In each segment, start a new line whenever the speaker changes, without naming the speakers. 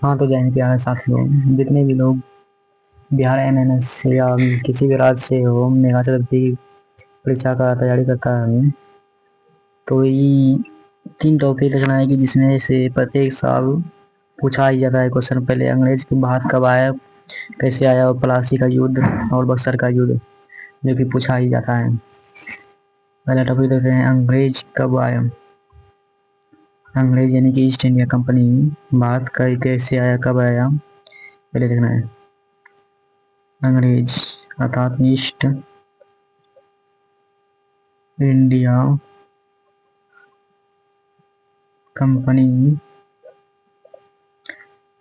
हाँ तो जैन प्यारे साथियों, जितने भी लोग बिहार एनएनएस से या किसी भी राज्य से हो, मेगा चतुर्थी की परीक्षा का तैयारी करता है, तो ये 3 टॉपिक लिखना है कि जिसमें से प्रत्येक साल पूछा ही जाता है क्वेश्चन। पहले अंग्रेज के बाद कब आया, कैसे आया, और प्लासी का युद्ध और बक्सर का युद्ध, जो कि पूछा ही जाता है। पहला टॉपिक देखते हैं, अंग्रेज कब आया। अंग्रेज यानी कि ईस्ट इंडिया कंपनी भारत का कैसे आया, कब आया, पहले देखना है। अंग्रेज अर्थात ईस्ट इंडिया कंपनी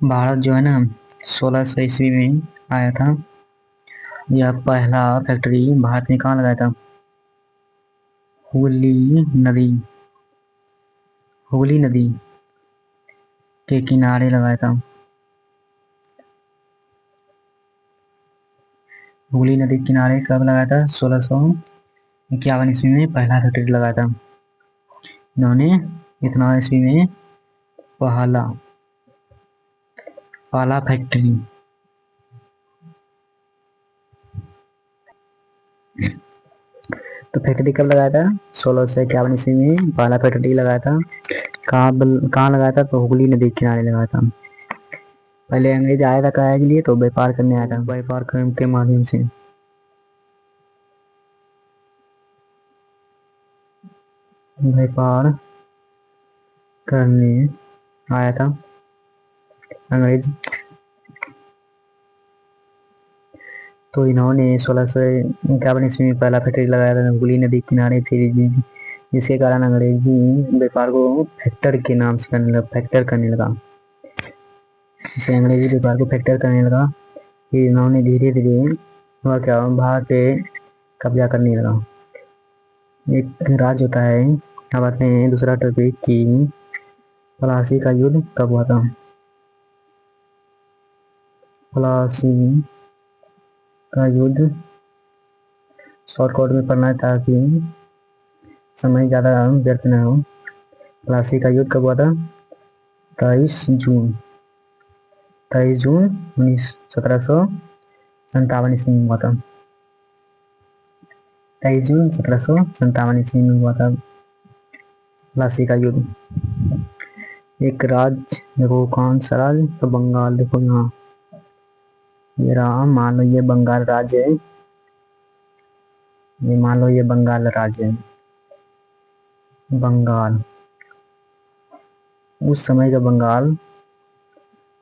भारत जो है ना 1600 ईस्वी में आया था। यह पहला फैक्ट्री भारत में कहाँ लगाया था? हुगली नदी, हुगली नदी के किनारे लगाया था। हुगली नदी के किनारे कब लगाया था? 1651 ईस्वी में पहला फैक्ट्री लगाया था इन्होंने। इतना ईस्वी में पहला पहला फैक्ट्री। तो फैक्ट्री कब लगाया था? 1651 ईस्वी में पहला फैक्ट्री लगाया था। कहाँ लगाया था? तो हुगली नदी के किनारे लगाया था। पहले अंग्रेज आया था काय के लिए? तो व्यापार करने आया था, व्यापार के माध्यम से। व्यापार करने आया था अंग्रेज। तो इन्होंने 1651 ईस्वी में पहला फैक्ट्री लगाया था हुगली नदी के किनारे थी, जिसके कारण अंग्रेजी व्यापार को फैक्टर के नाम से फैक्टर करने लगा। इसे अंग्रेजी व्यापार को फैक्टर करने लगा। फिर इन्होंने धीरे धीरे वह क्या भारत पे कब्जा करने लगा। एक राज्य होता है। अब आते हैं दूसरा टॉपिक की प्लासी का युद्ध कब हुआ था? प्लासी का युद्ध शॉर्टकट में पढ़ना है ताकि समय ज़्यादा व्यर्थ न हो। प्लासी का युद्ध कब हुआ था? 23 जून 1757 ईस्वी में हुआ था। 23 जून 1757 ईस्वी में हुआ था प्लासी का युद्ध। एक राज्य देखो, कौन सा राज्य? तो बंगाल। देखो यहाँ ये रहा, मान लो ये बंगाल राज्य है। ये मान लो ये बंगाल राज्य है। बंगाल उस समय का बंगाल,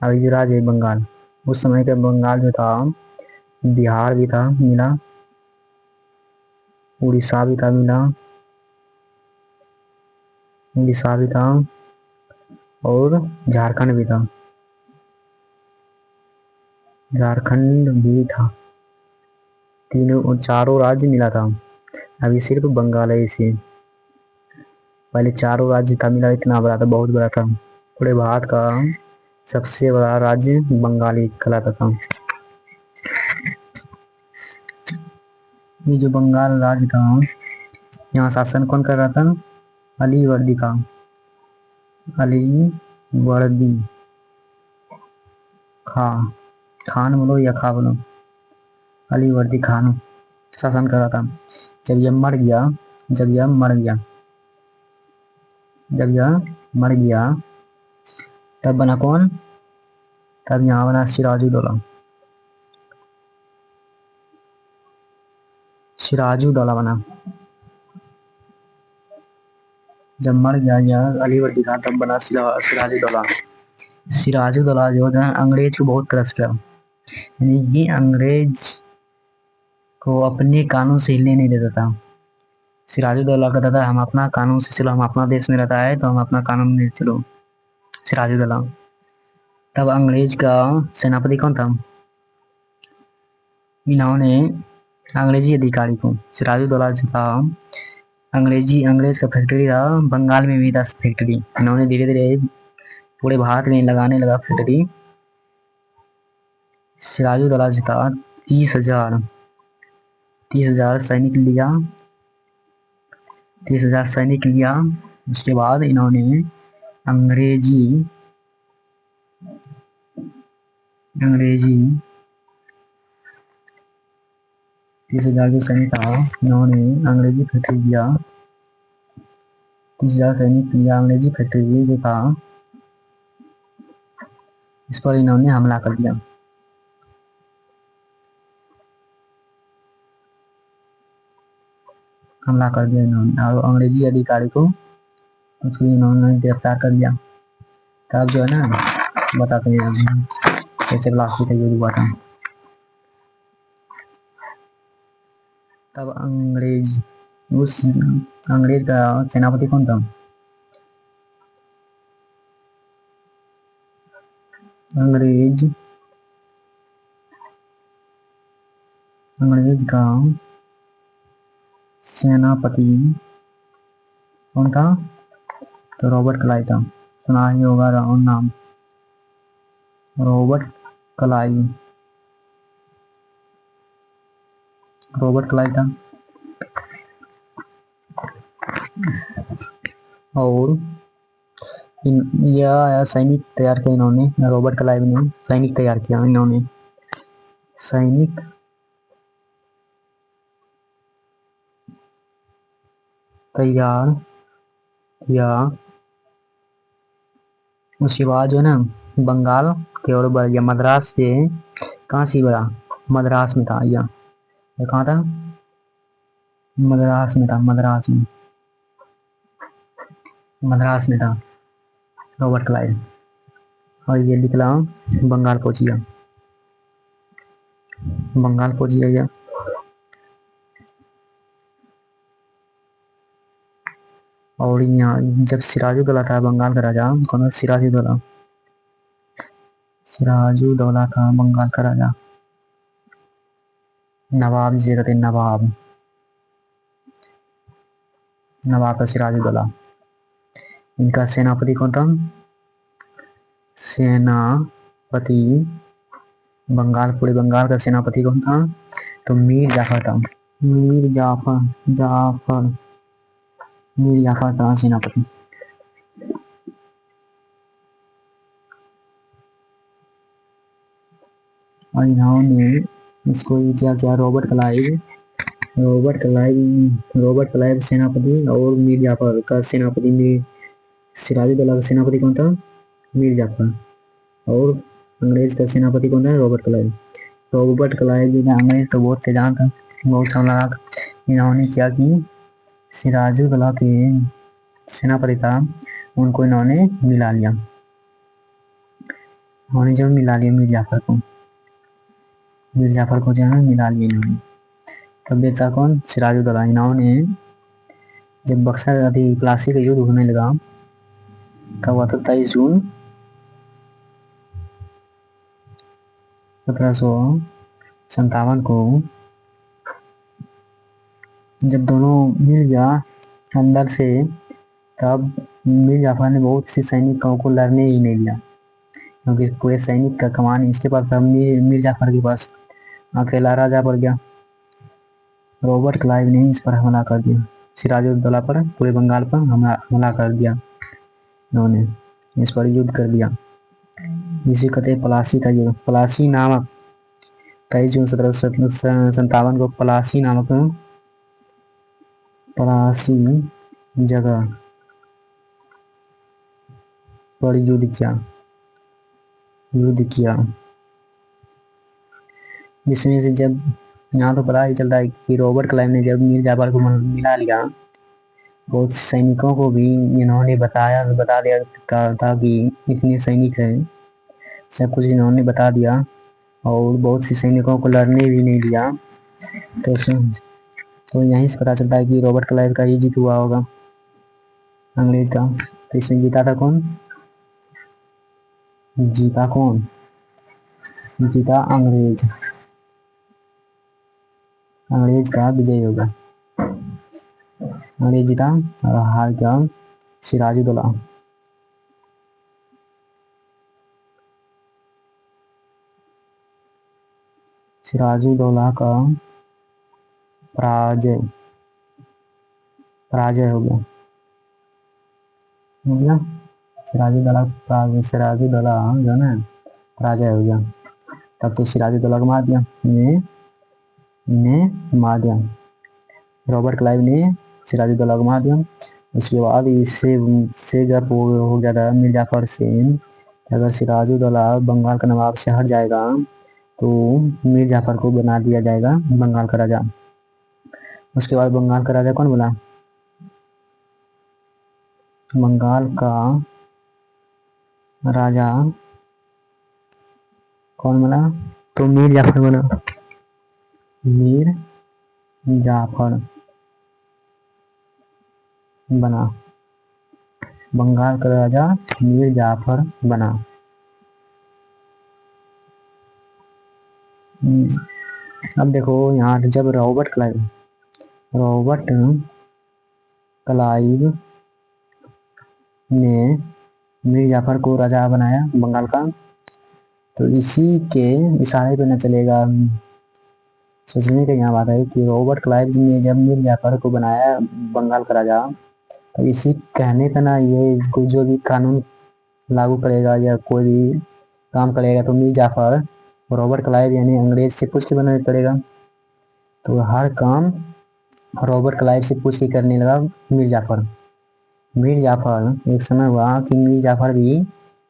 अभी जो राज्य है बंगाल, उस समय का बंगाल जो था, बिहार भी था मिला, उड़ीसा भी था मिला, उड़ीसा भी था और झारखंड भी था। झारखंड भी था। तीनों और चारों राज्य मिला था। अभी सिर्फ बंगाल है इसे। पहले चारों राज्य था मिला, इतना बड़ा था, बहुत बड़ा था। पूरे भारत का सबसे बड़ा राज्य बंगाली कहलाता था। ये जो बंगाल राज्य था, यहाँ शासन कौन कर रहा था? अली वर्दी खान। अली वर्दी खान, खान बोलो या खा बोलो, अली वर्दी खान शासन कर रहा था। जब यह मर गया जब यह मर गया जब यह मर गया तब बना कौन? तब यहाँ बना सिराजुद्दौला। सिराजुद्दौला बना। जब मर गया यह अली वर्दी खान, तब बना सिराजुद्दौला। सिराजुद्दौला जो है अंग्रेज को बहुत त्रस्त किया। यानी ये अंग्रेज को अपने कानून से हिलने नहीं देता था। सिराजुद्दौला कहता था हम अपना कानून से चलो, हम अपना देश में रहता है तो हम अपना कानून में चलो। सिराजुद्दौला। तब अंग्रेज का सेनापति कौन था? इन्होंने अंग्रेजी अधिकारी को, सिराजुद्दौला जो था, अंग्रेज का फैक्ट्री था बंगाल में भी था फैक्ट्री। इन्होंने धीरे धीरे पूरे भारत में लगाने लगा फैक्ट्री। सिराजुद्दौला जो था 30,000 सैनिक लिया। 30,000 सैनिक लिया। उसके बाद इन्होंने अंग्रेजी अंग्रेजी 30,000 जो सैनिक था इन्होंने अंग्रेजी फैक्ट्री किया। 30,000 सैनिक किया अंग्रेजी फैक्ट्री जो था इस पर इन्होंने हमला कर दिया। हमला कर दिया इन्होंने और अंग्रेजी अधिकारी को उसको इन्होंने गिरफ्तार कर लिया। तब जो है ना बताते हैं कैसे प्लास्टिक का यूज हुआ था। तब उस अंग्रेज का सेनापति कौन था? अंग्रेज का सेनापति कौन था? तो रॉबर्ट क्लाइव था। सुना ही होगा नाम, रॉबर्ट क्लाइव। था। और यह सैनिक तैयार किया इन्होंने, रॉबर्ट क्लाइव ने सैनिक तैयार किया। इन्होंने सैनिक तैयार किया। उसके बाद जो है ना बंगाल की ओर बढ़ गया। मद्रास से कहाँ से बढ़ा? मद्रास में था यह। कहाँ था? मद्रास में था। मद्रास में था रॉबर्ट क्लाइव। और ये निकला बंगाल पहुंच गया। यह और यहाँ जब सिराजुद्दौला था बंगाल का राजा, कौन? सिराजुद्दौला था बंगाल का राजा। नवाब जिसे कहते हैं नवाब का सिराजुद्दौला। इनका सेनापति कौन था? पूरे बंगाल का सेनापति कौन था? तो मीर जाफर था। मीर जाफर था सेनापति। और इन्होंने इसको क्या किया? रॉबर्ट क्लाइव सेनापति और मीर जाफर का सेनापति। सिराजुद्दौला का सेनापति कौन था? मीर जाफर। और अंग्रेज का सेनापति कौन था? रॉबर्ट क्लाइव जो था अंग्रेज तो बहुत तेजान था, बहुत चालाक। इन्होंने क्या की? सिराजुद्दौला के सेनापति था उनको इन्होंने मिला लिया। मीर जाफर को जो है मिला लिया इन्होंने। तब बेचा कौन? सिराजुद्दौला। इन्होंने जब बक्सर प्लासी का युद्ध होने लगा, कब हुआ था? 23 जून 1757 को। जब दोनों मिल गया अंदर से, तब मीर जाफर ने बहुत सी सैनिकों को लड़ने ही नहीं दिया, क्योंकि पूरे सैनिक का कमान इसके पास था, मीर जाफर के पास। अकेला राजा पड़ गया। रॉबर्ट क्लाइव ने इस पर हमला कर दिया, सिराजुद्दौला पर, पूरे बंगाल पर हमला कर दिया। इन्होंने इस पर युद्ध कर दिया, जिसे कहते हैं प्लासी का युद्ध। प्लासी नामक 23 जून 1757 को प्लासी जगह पर युद्ध किया। जिसमें से जब यहाँ तो पता ही चलता है कि रॉबर्ट क्लाइव ने जब मीर जाफर को मिला लिया, बहुत सैनिकों को भी इन्होंने बता दिया था कि इतने सैनिक हैं, सब कुछ इन्होंने बता दिया। और बहुत सी सैनिकों को लड़ने भी नहीं दिया। तो यहीं से पता चलता है कि रॉबर्ट क्लाइव का ही जीत हुआ होगा अंग्रेज का। तो इसमें जीता कौन? जीता अंग्रेज का विजय होगा। अंग्रेज जीता और हार गया सिराजुद्दौला। सिराजुद्दौला का पराजय हो गया। सिराजुद्दौला जो है ना पराजय हो गया। तब तो सिराजुद्दौला को मार दिया, ने मार दिया, रॉबर्ट क्लाइव ने सिराजुद्दौला को मार दिया। उसके बाद इससे जब हो गया था मीर जाफर से, अगर सिराजुद्दौला बंगाल का नवाब से हट जाएगा तो मीर जाफर को बना दिया जाएगा बंगाल का राजा। उसके बाद बंगाल का राजा कौन बोला? बंगाल का राजा कौन बना? तो मीर जाफर बना, मीर जाफर बना, बंगाल का राजा मीर जाफर बना। अब देखो यहाँ जब रॉबर्ट क्लाइव ने मीर जाफर को राजा बनाया बंगाल का, तो इसी के इशारे पे न चलेगा। सोचने का यहाँ बात है कि रॉबर्ट क्लाइव ने जब मीर जाफर को बनाया बंगाल का राजा, तो इसी कहने पे ना ये जो भी कानून लागू करेगा या कोई भी काम करेगा तो मीर जाफर रॉबर्ट क्लाइव यानी अंग्रेज से पूछ के बनाना पड़ेगा। तो हर काम रॉबर्ट क्लाइव से पूछ के करने लगा मीर जाफर एक समय हुआ कि मीर जाफर भी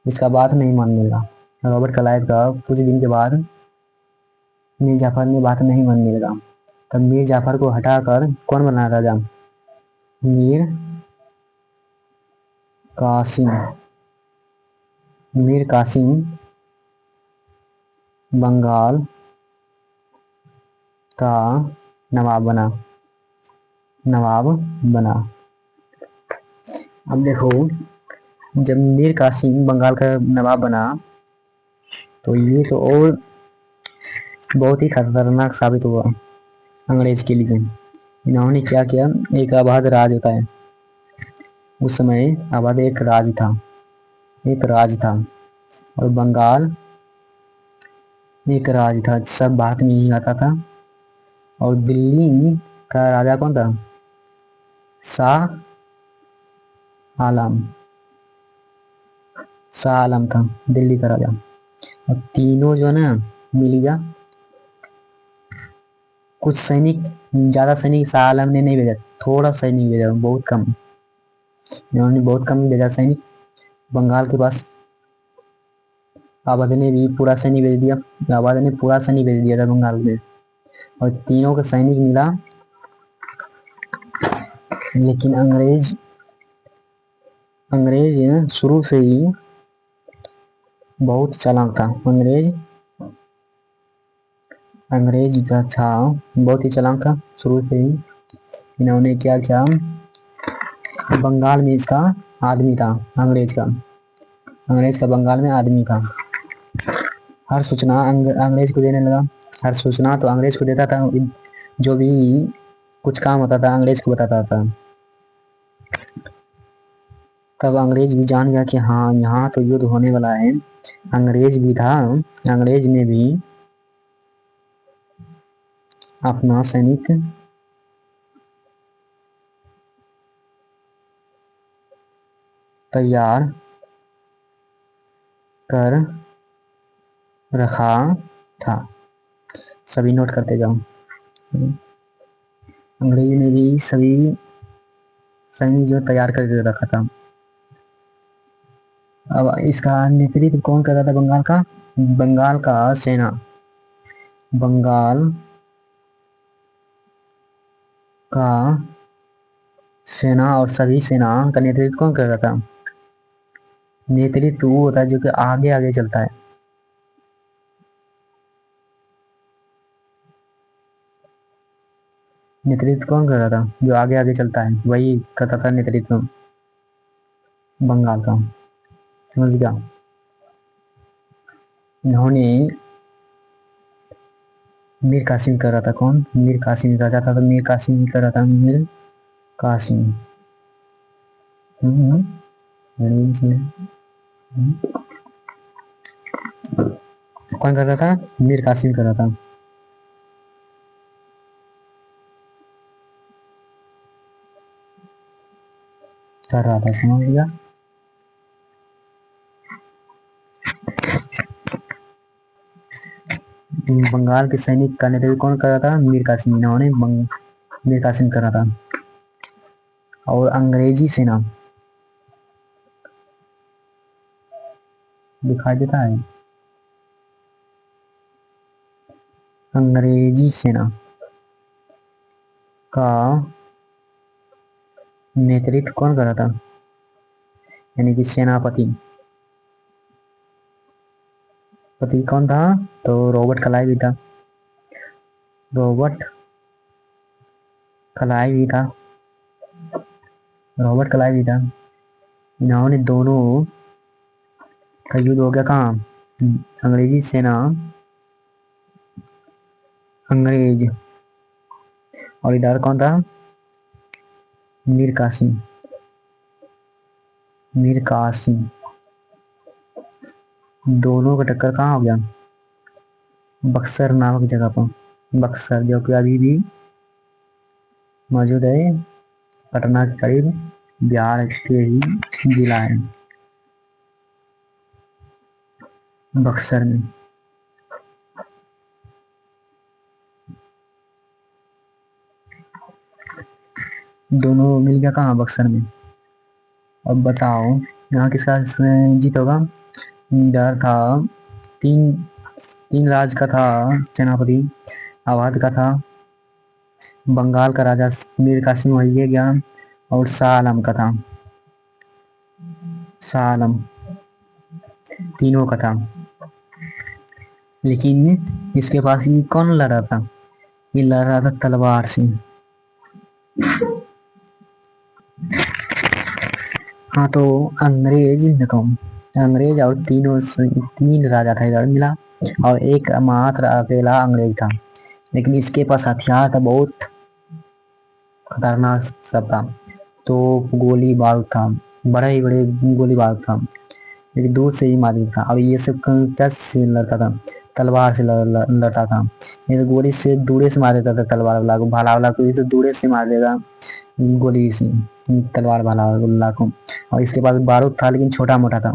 इसका बात नहीं मानने लगा। रॉबर्ट क्लाइव का कुछ दिन के बाद मीर जाफर ने बात नहीं मानने लगा, तब मीर जाफर को हटाकर कौन बना राजा? मीर कासिम बंगाल का नवाब बना। अब देखो जब मीर कासिम बंगाल का नवाब बना तो ये तो और बहुत ही खतरनाक साबित हुआ अंग्रेज के लिए। इन्होंने क्या किया, एक अवध राज होता है, उस समय अवध एक राज था और बंगाल एक राज था, सब भारत में ही आता था। और दिल्ली का राजा कौन था? शाह आलम था दिल्ली का राजा। अब तीनों जो है ना मिल गया, कुछ सैनिक, ज्यादा सैनिक शाह आलम ने नहीं भेजा, थोड़ा सैनिक भेजा, बहुत कम, इन्होंने बहुत कम भेजा सैनिक बंगाल के पास। अवध ने भी पूरा सैनिक भेज दिया, था बंगाल में, और तीनों का सैनिक मिला। लेकिन अंग्रेज शुरू से ही बहुत चालाक था। अंग्रेज का था बहुत ही चालाक था शुरू से ही। इन्होंने क्या किया, बंगाल में इसका आदमी था, अंग्रेज का बंगाल में आदमी था। हर सूचना अंग्रेज को देने लगा, हर सूचना तो अंग्रेज को देता था, जो भी कुछ काम होता था अंग्रेज को बताता था। तब अंग्रेज भी जान गया कि हाँ यहाँ तो युद्ध होने वाला है। अंग्रेज ने भी अपना सैनिक तैयार कर रखा था। सभी नोट करते जाओ। अंग्रेज ने भी सभी सैनिक जो तैयार करके रखा था। अब इसका नेतृत्व कौन कर रहा था? बंगाल का सेना और सभी सेना का नेतृत्व कौन कर रहा था? नेतृत्व वो होता है जो कि आगे आगे चलता है। नेतृत्व कौन कर रहा था? जो आगे आगे चलता है वही करता था नेतृत्व बंगाल का। समझ गया? इन्होंने मीर कासिम कर रहा था। कौन? मीर कासिम राजा था तो मीर कासिम कर रहा था। मीर कासिम कौन कर रहा था? मीर कासिम कर रहा था। समझ गया? बंगाल के सैनिक का नेतृत्व कौन कर रहा था? मीर कासिम। इन्होंने मीर कासिम कर रहा था। और अंग्रेजी सेना दिखाई देता है। अंग्रेजी सेना का नेतृत्व कौन कर रहा था? यानी कि सेनापति कौन था? तो रॉबर्ट क्लाइव भी था। रॉबर्ट क्लाइव भी था। रॉबर्ट क्लाइव भी था। इन्होंने दोनों का युद्ध हो गया कहाँ? अंग्रेजी सेना अंग्रेज और इधर कौन था? मीर कासिम। मीर कासिम दोनों का टक्कर कहाँ हो गया? बक्सर नामक जगह पर। बक्सर जो कि अभी भी मौजूद है पटना के करीब, बिहार के ही जिला है बक्सर में। दोनों मिल गया कहाँ? बक्सर में। अब बताओ यहाँ किसका जीत होगा? इधर था तीन तीन राज का था सेनापति। अवध का था बंगाल का राजा मीर कासिम वही गया, और शाह आलम का था। शाह आलम तीनों का था। लेकिन इसके पास ये कौन लड़ रहा था? ये लड़ रहा था तलवार से। हाँ तो अंग्रेज देखो, अंग्रेज और तीन राजा था इधर मिला, और एक मात्र अकेला अंग्रेज था। लेकिन इसके पास हथियार था बहुत खतरनाक सब था। तो गोली बारूद था, बड़े बड़े गोली बारूद था, लेकिन दूर से ही मार था। और ये सब टच से लड़ता था, तलवार से लड़ता था। ये तो गोली से दूरे से मार देता था, तलवार वाला को, भाला वाला को ये तो दूरे से मार देगा गोली से, तलवार भाला वाला को। और इसके पास बारूद था लेकिन छोटा मोटा था।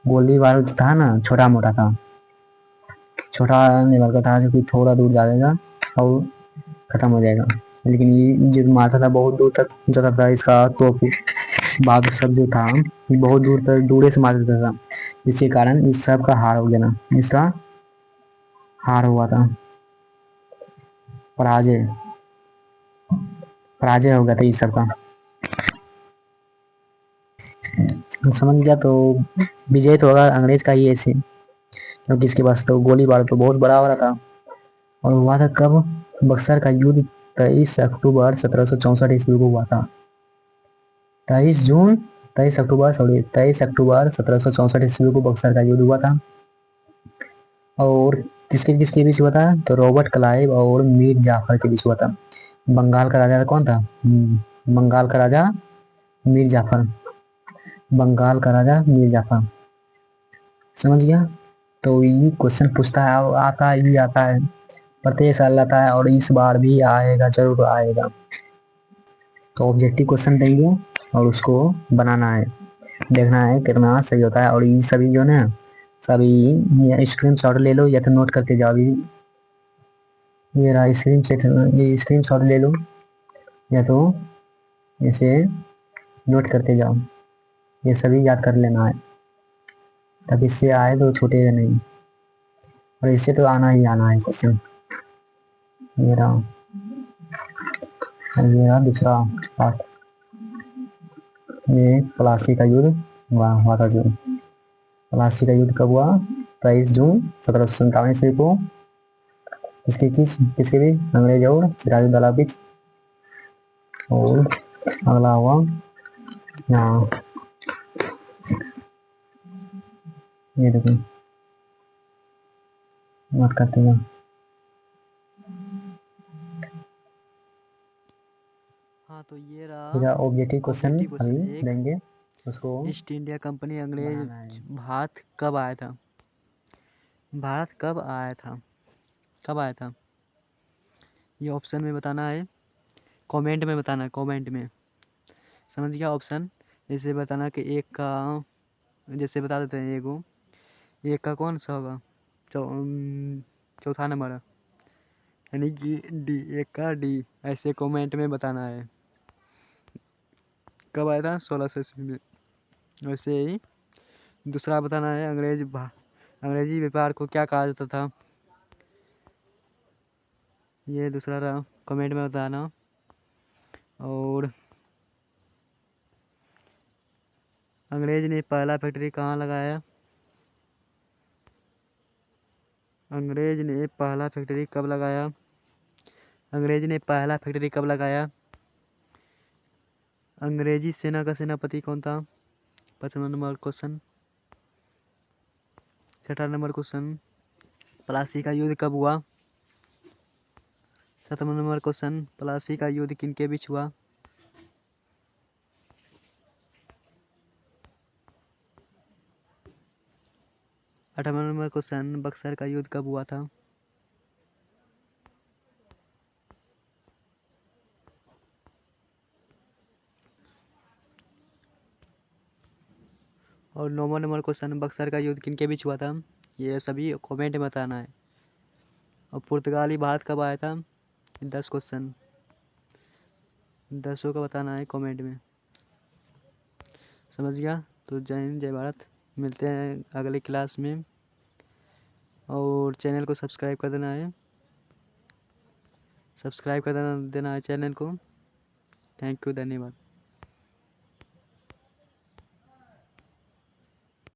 गोली बारूद था ना, छोटा मोटा था, छोटा लेवल का था, जो कि थोड़ा दूर जाएगा और खत्म हो जाएगा। लेकिन ये जो मारता था बहुत दूर तक जाता था। इसका तोप बहादुर सब जो था ये बहुत दूर तक दूरे से मार देता था, जिसके कारण इस सब का हार हो गया ना, इसका हार हुआ था, पराजय पराजय हो गया था इस सब का। समझ गया? तो विजय तो होगा अंग्रेज का ही ऐसे, क्योंकि इसके पास तो गोली बारूद तो बहुत बड़ा हो रहा था। और हुआ था कब? बक्सर का युद्ध 23 अक्टूबर 1764 ईस्वी को हुआ था। 23 जून 23 अक्टूबर 1764 ईस्वी को बक्सर का युद्ध हुआ था। और किसके किसके बीच हुआ था? तो रॉबर्ट क्लाइव और मीर जाफर के बीच हुआ था। बंगाल का राजा कौन था? बंगाल का राजा मीर जाफर। बंगाल का राजा मीर जाफर। समझ गया? तो ये क्वेश्चन पूछता है, आता है प्रत्येक साल आता है, और इस बार भी आएगा, जरूर आएगा। तो ऑब्जेक्टिव क्वेश्चन देंगे और उसको बनाना है, देखना है कितना सही होता है। और ये सभी जो ना, सभी स्क्रीन शॉट ले लो या तो नोट करके जाओ। ये रहा स्क्रीन शॉट ले लो या तो इसे नोट करते जाओ। ये सभी याद कर लेना है, तब इससे आए तो छूटेगा नहीं, और इससे तो आना ही आना है क्वेश्चन। ये रहा दूसरा पार्ट। ये प्लासी का युद्ध हुआ था। जो प्लासी का युद्ध कब हुआ? 23 जून 1757 ईस्वी को। किसके बीच? अंग्रेज और सिराजुद्दौला बीच। और अगला हुआ यहाँ, ये देखो नोट करते हैं। हाँ तो ये रहा ऑब्जेक्टिव क्वेश्चन अभी देंगे, उसको ईस्ट इंडिया कंपनी अंग्रेज भारत कब आया था? भारत कब आया था? कब आया था? ये ऑप्शन में बताना है, कमेंट में बताना है, कमेंट में। समझ गया? ऑप्शन जैसे बताना कि एक का, जैसे बता देते हैं एक का कौन सा होगा?
चौथा नंबर, यानी कि डी, एक का डी। ऐसे कमेंट में बताना है कब आया था 1600 ईस्वी में। वैसे ही दूसरा बताना है अंग्रेजी व्यापार को क्या कहा जाता था। ये दूसरा रहा, कमेंट में बताना। और अंग्रेज ने पहला फैक्ट्री कहाँ लगाया, अंग्रेज ने पहला फैक्ट्री कब लगाया, अंग्रेज ने पहला फैक्ट्री कब लगाया। अंग्रेजी सेना का सेनापति कौन था, 5वां नंबर क्वेश्चन। 6वां नंबर क्वेश्चन, प्लासी का युद्ध कब हुआ। 7वां नंबर क्वेश्चन, प्लासी का युद्ध किनके बीच हुआ। 8वां नंबर क्वेश्चन, बक्सर का युद्ध कब हुआ था। और 9वां नंबर क्वेश्चन, बक्सर का युद्ध किनके बीच हुआ था। ये सभी कमेंट में बताना है। और पुर्तगाली भारत कब आया था, 10 क्वेश्चन, 10 का बताना है कमेंट में। समझ गया। तो जय हिंद जय भारत, मिलते हैं अगली क्लास में। और चैनल को सब्सक्राइब कर देना है, सब्सक्राइब कर देना है चैनल को। थैंक यू, धन्यवाद।